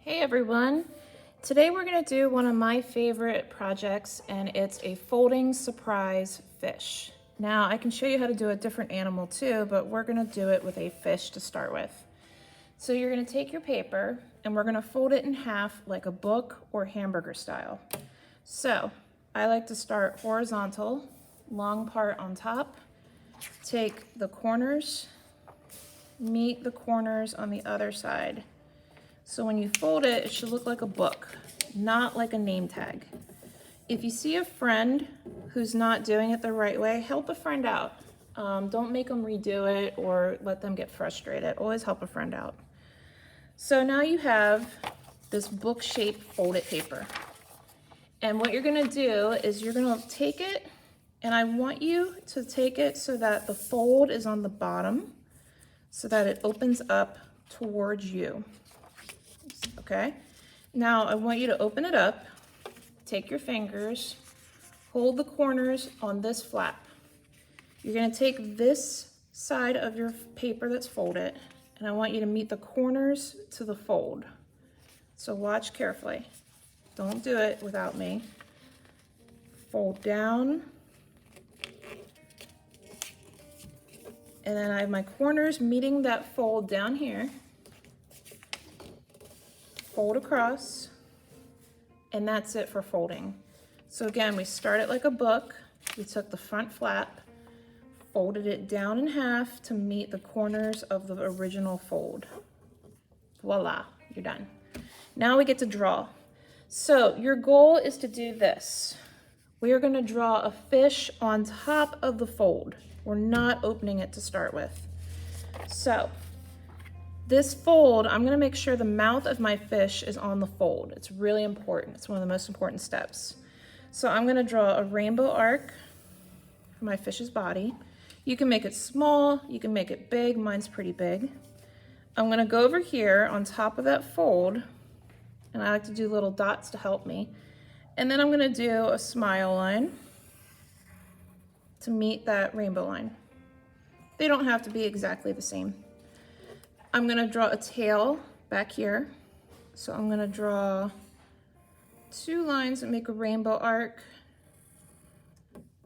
Hey everyone! Today we're going to do one of my favorite projects, and it's a folding surprise fish. Now I can show you how to do a different animal too, but we're going to do it with a fish to start with. So you're going to take your paper and we're going to fold it in half like a book or hamburger style. So I like to start horizontal, long part on top, take the corners, meet the corners on the other side. So when you fold it, it should look like a book, not like a name tag. If you see a friend who's not doing it the right way, help a friend out. Don't make them redo it or let them get frustrated. Always help a friend out. So now you have this book-shaped folded paper. And what you're gonna do is you're gonna take it, and I want you to take it so that the fold is on the bottom, so that it opens up towards you. Okay, now I want you to open it up, take your fingers, hold the corners on this flap. You're going to take this side of your paper that's folded, and I want you to meet the corners to the fold. So watch carefully. Don't do it without me. Fold down. And then I have my corners meeting that fold down here. Fold across, and that's it for folding. So again, we started like a book. We took the front flap, folded it down in half to meet the corners of the original fold. Voila, you're done. Now we get to draw. So your goal is to do this. We are going to draw a fish on top of the fold. We're not opening it to start with. So this fold, I'm gonna make sure the mouth of my fish is on the fold. It's really important. It's one of the most important steps. So I'm gonna draw a rainbow arc for my fish's body. You can make it small, you can make it big. Mine's pretty big. I'm gonna go over here on top of that fold, and I like to do little dots to help me. And then I'm gonna do a smile line to meet that rainbow line. They don't have to be exactly the same. I'm gonna draw a tail back here. So I'm gonna draw two lines that make a rainbow arc.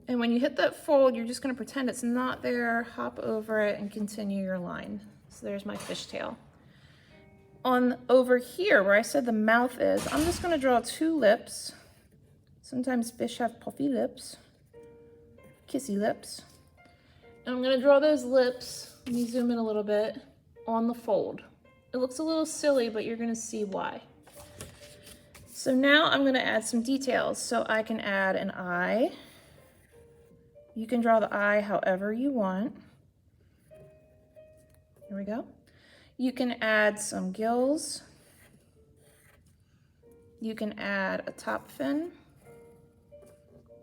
And when you hit that fold, you're just gonna pretend it's not there, hop over it, and continue your line. So there's my fishtail. On over here, where I said the mouth is, I'm just gonna draw two lips. Sometimes fish have puffy lips, kissy lips. And I'm gonna draw those lips, let me zoom in a little bit, on the fold. It looks a little silly, but you're gonna see why. So now I'm gonna add some details. So I can add an eye. You can draw the eye however you want. Here we go. You can add some gills. You can add a top fin.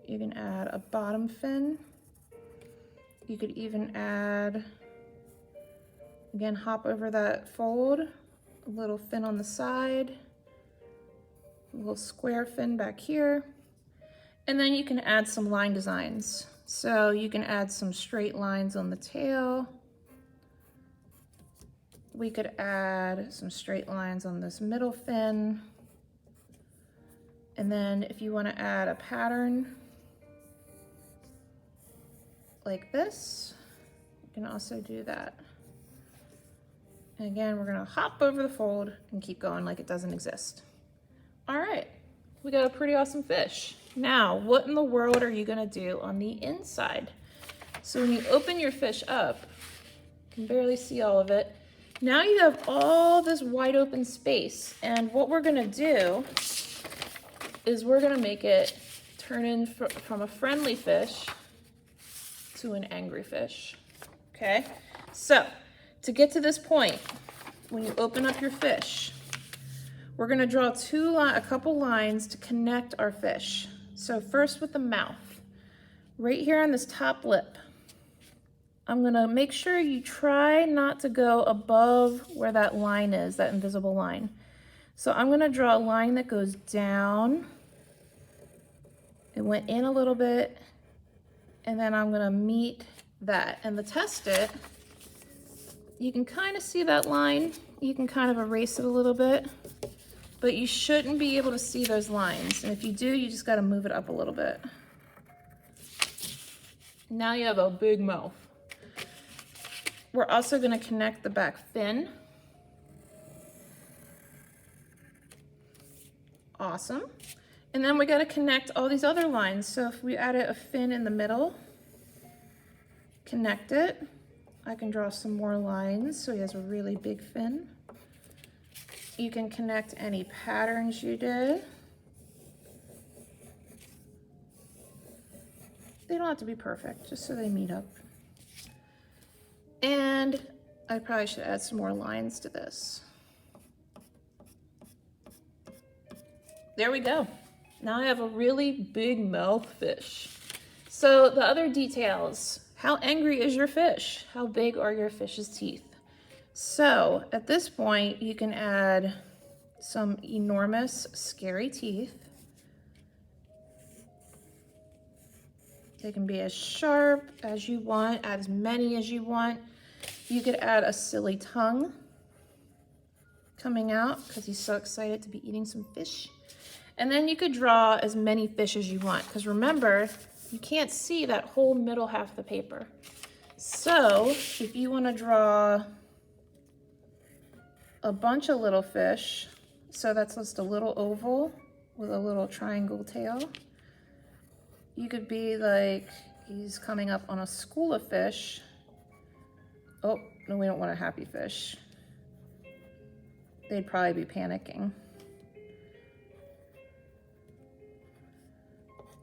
You can add a bottom fin. You could even add, again, hop over that fold, a little fin on the side, a little square fin back here, and then you can add some line designs. So you can add some straight lines on the tail. We could add some straight lines on this middle fin. And then if you want to add a pattern like this, you can also do that. And again, we're gonna hop over the fold and keep going like it doesn't exist. All right, we got a pretty awesome fish. Now, what in the world are you gonna do on the inside? So when you open your fish up, you can barely see all of it. Now you have all this wide open space. And what we're gonna do is we're gonna make it turn in from a friendly fish to an angry fish, okay? So, to get to this point, when you open up your fish, we're gonna draw a couple lines to connect our fish. So first with the mouth, right here on this top lip, I'm gonna make sure you try not to go above where that line is, that invisible line. So I'm gonna draw a line that goes down. It went in a little bit, and then I'm gonna meet that. And to test it, you can kind of see that line. You can kind of erase it a little bit. but you shouldn't be able to see those lines. And if you do, you just got to move it up a little bit. Now you have a big mouth. We're also going to connect the back fin. Awesome. And then we got to connect all these other lines. So if we added a fin in the middle, connect it. I can draw some more lines so he has a really big fin. You can connect any patterns you did. They don't have to be perfect, just so they meet up. And I probably should add some more lines to this. There we go. Now I have a really big mouth fish. So the other details, how angry is your fish? How big are your fish's teeth? So at this point, you can add some enormous, scary teeth. They can be as sharp as you want, add as many as you want. You could add a silly tongue coming out because he's so excited to be eating some fish. And then you could draw as many fish as you want, because remember, you can't see that whole middle half of the paper. So if you want to draw a bunch of little fish, so that's just a little oval with a little triangle tail, you could be like, he's coming up on a school of fish. Oh, no, we don't want a happy fish. They'd probably be panicking,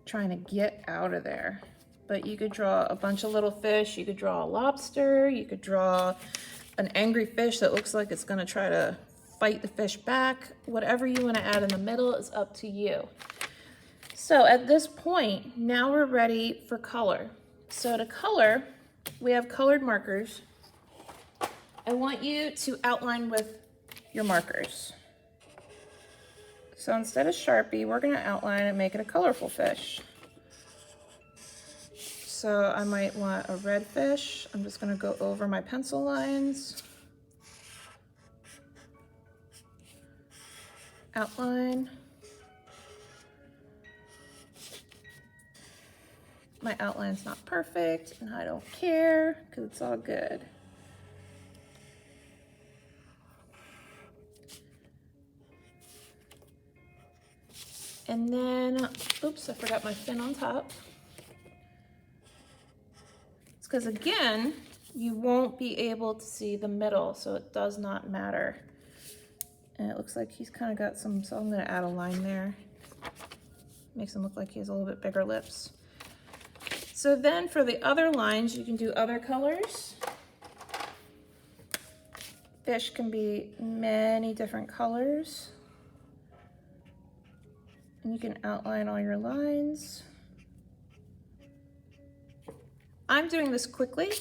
trying to get out of there. But you could draw a bunch of little fish. You could draw a lobster. You could draw an angry fish that looks like it's gonna try to fight the fish back. Whatever you want to add in the middle is up to you. So at this point, now we're ready for color. So to color, we have colored markers. I want you to outline with your markers. So instead of Sharpie, we're gonna outline and make it a colorful fish. So I might want a red fish. I'm just gonna go over my pencil lines. Outline. My outline's not perfect, and I don't care, because it's all good. And then, oops, I forgot my fin on top. It's because, again, you won't be able to see the middle, so it does not matter. And it looks like he's kind of got some, so I'm going to add a line there. Makes him look like he has a little bit bigger lips. So then for the other lines, you can do other colors. Fish can be many different colors. And you can outline all your lines. I'm doing this quickly,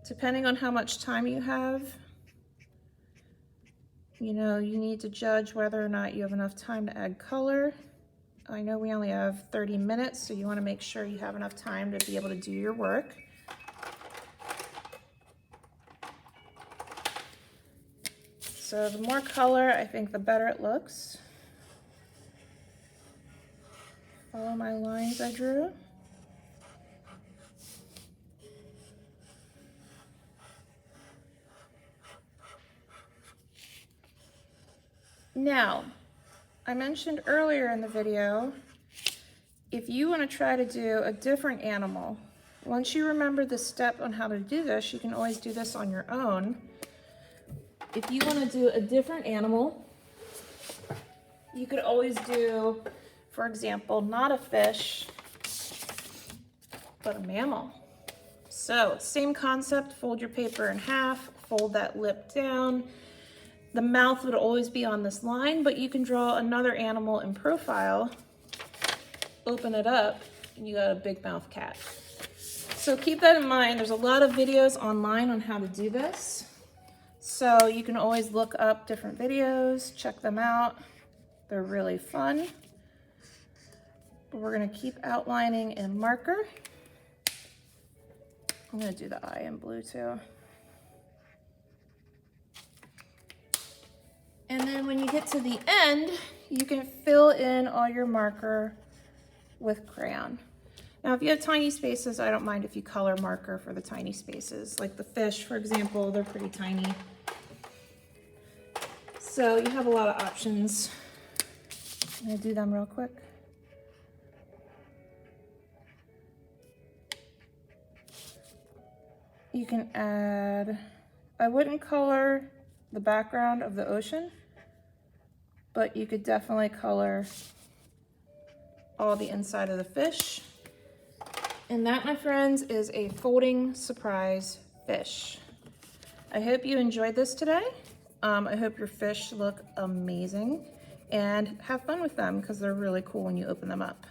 depending on how much time you have. You know, you need to judge whether or not you have enough time to add color. I know we only have 30 minutes, so you want to make sure you have enough time to be able to do your work. So the more color, I think the better it looks. Follow my lines I drew. Now, I mentioned earlier in the video, if you want to try to do a different animal, once you remember the step on how to do this, you can always do this on your own. If you want to do a different animal, you could always do, for example, not a fish, but a mammal. So, same concept, fold your paper in half, fold that lip down. The mouth would always be on this line, but you can draw another animal in profile, open it up, and you got a big mouth cat. So keep that in mind. There's a lot of videos online on how to do this. So you can always look up different videos, check them out. They're really fun. But we're gonna keep outlining in marker. I'm gonna do the eye in blue too. And then when you get to the end, you can fill in all your marker with crayon. Now, if you have tiny spaces, I don't mind if you color marker for the tiny spaces. Like the fish, for example, they're pretty tiny. So you have a lot of options. I'm gonna do them real quick. You can add, I wouldn't color the background of the ocean, but you could definitely color all the inside of the fish. And that, my friends, is a folding surprise fish. I hope you enjoyed this today. I hope your fish look amazing and have fun with them because they're really cool when you open them up.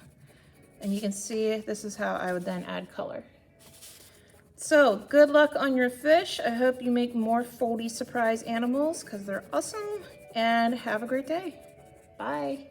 And you can see this is how I would then add color. So good luck on your fish. I hope you make more foldy surprise animals because they're awesome, and have a great day. Bye.